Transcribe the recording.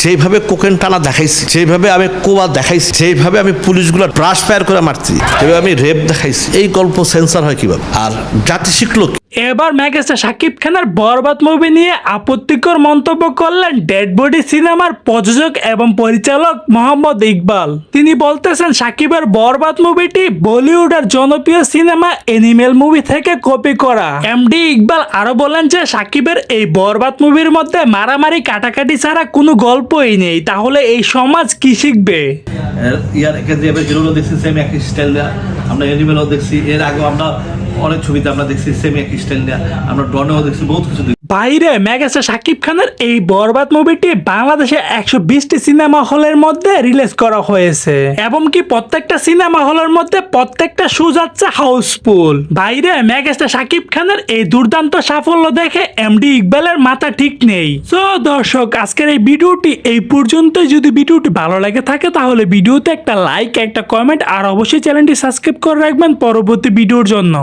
যেভাবে কোকেন টানা দেখাইছি, যেভাবে আমি কোবা দেখাইছি, যেভাবে আমি পুলিশগুলো ব্রাশ ফায়ার করে মারছি, যেভাবে আমি রেপ দেখাইছি, এই গল্প সেন্সার হয় কিভাবে? আর জাতি শিখলো কি? এবার মেগাস্টার শাকিব খানের বরবাদ মুভি নিয়ে আপত্তিকর মন্তব্য করলেন ডেড বডি সিনেমার প্রযোজক এবং পরিচালক মোহাম্মদ ইকবাল। তিনি বলতেছেন শাকিবের বরবাদ মুভিটি বলিউডের জনপ্রিয় সিনেমা এনিমেল মুভি থেকে কপি করা। এমডি ইকবাল আরো বলেন যে শাকিবের এই বরবাদ মুভির মধ্যে মারামারি কাটাকাটি ছাড়া কোনো গল্পই নেই, তাহলে এই সমাজ কি শিখবে? ইয়ার হিরোরও দেখছি সেম একই স্টাইল দেওয়া, আমরা এনিমেলও দেখছি, এর আগেও আমরা অনেক ছবিতে আমরা দেখছি সেম একই স্টাইল দেওয়া, আমরা ডনেও দেখছি, বহুত কিছু দেখছি। বাইরে মেগাস্টার শাকিব খানের এই বরবাদ মুভিটি বাংলাদেশে 120টি সিনেমা হলের মধ্যে রিলিজ করা হয়েছে এবং কি প্রত্যেকটা সিনেমা হলের মধ্যে প্রত্যেকটা শো যাচ্ছে হাউসফুল। বাইরে মেগাস্টার শাকিব খানের এই দুর্দান্ত সাফল্য দেখে এমডি ইকবালের মাথা ঠিক নেই। তো দর্শক, আজকের এই ভিডিওটি এই পর্যন্তই। যদি ভিডিওটি ভালো লাগে থাকে তাহলে ভিডিওতে একটা লাইক, একটা কমেন্ট আর অবশ্যই চ্যানেলটি সাবস্ক্রাইব করে রাখবেন পরবর্তী ভিডিওর জন্য।